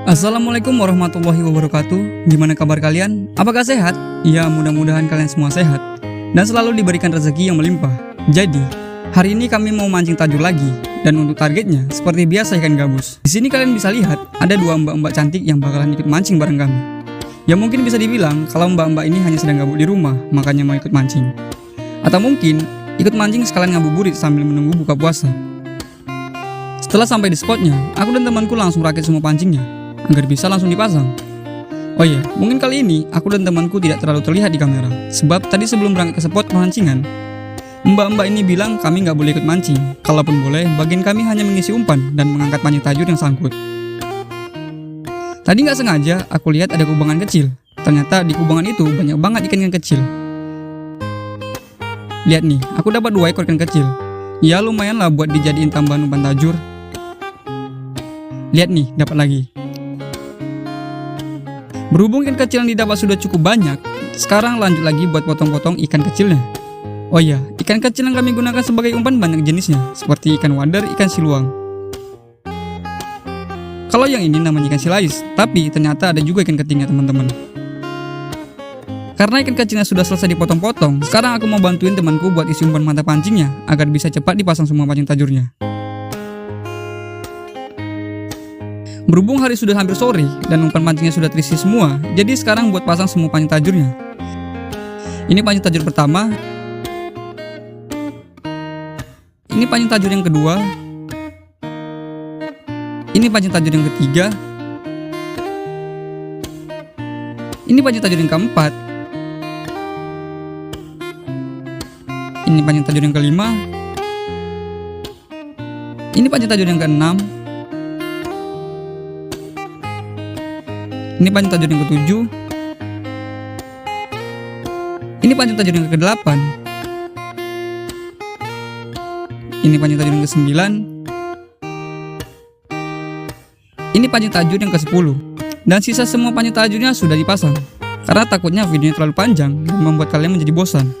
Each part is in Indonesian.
Assalamualaikum warahmatullahi wabarakatuh. Gimana kabar kalian? Apakah sehat? Ya, mudah-mudahan kalian semua sehat dan selalu diberikan rezeki yang melimpah. Jadi, hari ini kami mau mancing tajur lagi. Dan untuk targetnya, seperti biasa ikan gabus. Di sini kalian bisa lihat, ada dua mbak-mbak cantik yang bakalan ikut mancing bareng kami. Ya mungkin bisa dibilang, kalau mbak-mbak ini hanya sedang gabut di rumah, makanya mau ikut mancing. Atau mungkin, ikut mancing sekalian ngabuburit sambil menunggu buka puasa. Setelah sampai di spotnya, aku dan temanku langsung rakit semua pancingnya agar bisa langsung dipasang. Oh iya, mungkin kali ini aku dan temanku tidak terlalu terlihat di kamera, sebab tadi sebelum berangkat ke spot pemancingan, mbak-mbak ini bilang kami nggak boleh ikut mancing. Kalaupun boleh, bagian kami hanya mengisi umpan dan mengangkat pancing tajur yang sangkut. Tadi nggak sengaja aku lihat ada kubangan kecil. Ternyata di kubangan itu banyak banget ikan-ikan kecil. Lihat nih, aku dapat 2 ekor ikan kecil. Ya lumayan lah buat dijadiin tambahan umpan tajur. Lihat nih, dapat lagi. Berhubung ikan kecil yang didapat sudah cukup banyak, sekarang lanjut lagi buat potong-potong ikan kecilnya. Oh iya, ikan kecil yang kami gunakan sebagai umpan banyak jenisnya, seperti ikan wader, ikan siluang. Kalau yang ini namanya ikan silais, tapi ternyata ada juga ikan ketingnya teman-teman. Karena ikan kecilnya sudah selesai dipotong-potong, sekarang aku mau bantuin temanku buat isi umpan mata pancingnya, agar bisa cepat dipasang semua pancing tajurnya. Berhubung hari sudah hampir sore dan umpan pancingnya sudah terisi semua, jadi sekarang buat pasang semua pancing tajurnya. Ini pancing tajur pertama. Ini pancing tajur yang kedua. Ini pancing tajur yang ketiga. Ini pancing tajur yang keempat. Ini pancing tajur yang kelima. Ini pancing tajur yang keenam. Ini pancing tajur yang ketujuh. Ini pancing tajur yang ke-8. Ini pancing tajur yang ke-9. Ini pancing tajur yang ke-10. Dan sisa semua pancing tajurnya sudah dipasang, karena takutnya videonya terlalu panjang dan membuat kalian menjadi bosan.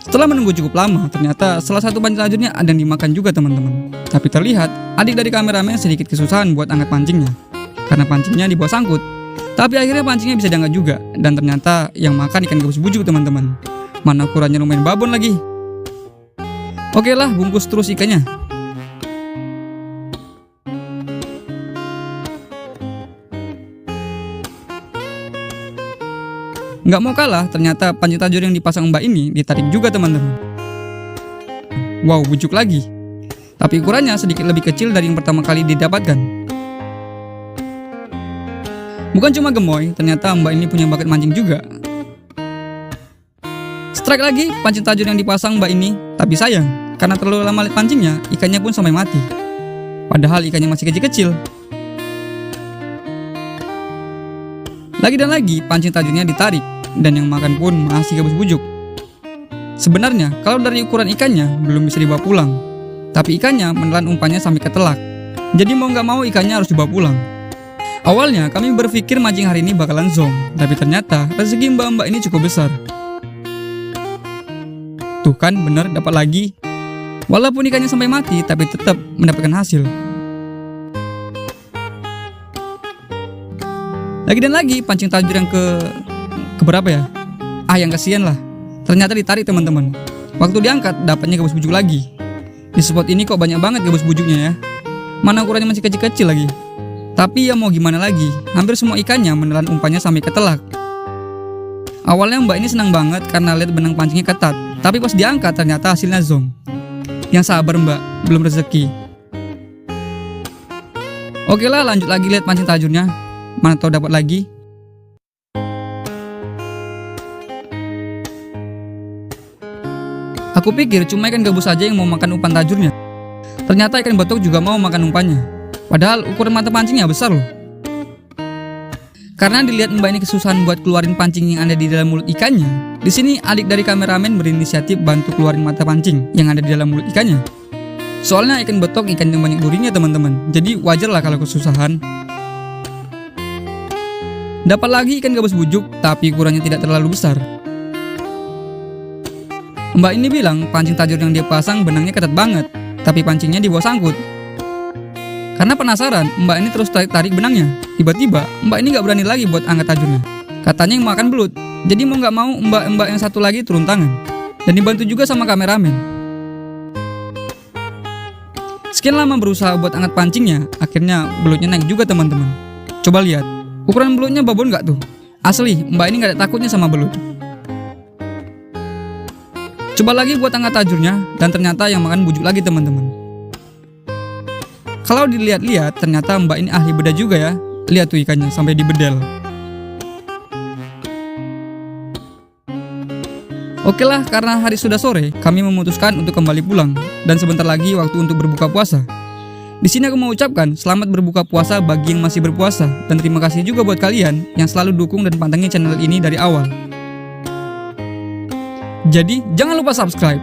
Setelah menunggu cukup lama, ternyata salah satu pancing tajurnya ada yang dimakan juga teman-teman. Tapi terlihat adik dari kameramen sedikit kesusahan buat angkat pancingnya, karena pancingnya di bawah sangkut. Tapi akhirnya pancingnya bisa diangkat juga, dan ternyata yang makan ikan gabus bujuk teman-teman. Mana ukurannya lumayan babon lagi. Oke lah, bungkus terus ikannya. Nggak mau kalah, ternyata pancing tajur yang dipasang mbak ini ditarik juga teman-teman. Wow, bujuk lagi. Tapi ukurannya sedikit lebih kecil dari yang pertama kali didapatkan. Bukan cuma gemoy, ternyata mbak ini punya bakat mancing juga. Strike lagi pancing tajur yang dipasang mbak ini, tapi sayang, karena terlalu lama lihat pancingnya, ikannya pun sampai mati. Padahal ikannya masih kecil-kecil. Lagi dan lagi pancing tajurnya ditarik, dan yang makan pun masih gabus bujuk. Sebenarnya, kalau dari ukuran ikannya belum bisa dibawa pulang, tapi ikannya menelan umpannya sampai ke telak. Jadi mau nggak mau ikannya harus dibawa pulang. Awalnya kami berpikir mancing hari ini bakalan zong, tapi ternyata rezeki mbak-mbak ini cukup besar. Tuh kan, bener dapat lagi. Walaupun ikannya sampai mati, tapi tetap mendapatkan hasil. Lagi dan lagi pancing tajur yang keberapa ya? Yang kasihan lah. Ternyata ditarik teman-teman. Waktu diangkat dapatnya gabus bujuk lagi. Di spot ini kok banyak banget gabus bujuknya ya. Mana ukurannya masih kecil-kecil lagi. Tapi ya mau gimana lagi, hampir semua ikannya menelan umpannya sampai ke telak. Awalnya mbak ini senang banget karena lihat benang pancingnya ketat, tapi pas diangkat ternyata hasilnya zong. Yang sabar mbak, belum rezeki. Oke lah, lanjut lagi lihat pancing tajurnya. Mana tahu dapat lagi. Aku pikir cuma ikan gabus saja yang mau makan umpan tajurnya. Ternyata ikan betok juga mau makan umpannya. Padahal ukuran mata pancingnya besar loh. Karena dilihat mbak ini kesusahan buat keluarin pancing yang ada di dalam mulut ikannya, di sini adik dari kameramen berinisiatif bantu keluarin mata pancing yang ada di dalam mulut ikannya. Soalnya ikan betok ikan yang banyak durinya teman-teman, jadi wajar lah kalau kesusahan. Dapat lagi ikan gabus bujuk, tapi ukurannya tidak terlalu besar. Mbak ini bilang pancing tajur yang dia pasang benangnya ketat banget, tapi pancingnya di bawah sangkut. Karena penasaran, Mbak ini terus tarik benangnya. Tiba-tiba, Mbak ini gak berani lagi buat angkat tajurnya. Katanya yang makan belut. Jadi mau gak mau, Mbak yang satu lagi turun tangan. Dan dibantu juga sama kameramen. Sekian lama berusaha buat angkat pancingnya, akhirnya belutnya naik juga teman-teman. Coba lihat, ukuran belutnya babon gak tuh? Asli, Mbak ini gak ada takutnya sama belut. Coba lagi buat angkat tajurnya, dan ternyata yang makan bujuk lagi teman-teman. Kalau dilihat-lihat, ternyata Mbak ini ahli bedah juga ya. Lihat tuh ikannya, sampai dibedel. Oke lah, karena hari sudah sore, kami memutuskan untuk kembali pulang. Dan sebentar lagi waktu untuk berbuka puasa. Di sini aku mau ucapkan selamat berbuka puasa bagi yang masih berpuasa. Dan terima kasih juga buat kalian yang selalu dukung dan pantengin channel ini dari awal. Jadi, jangan lupa subscribe.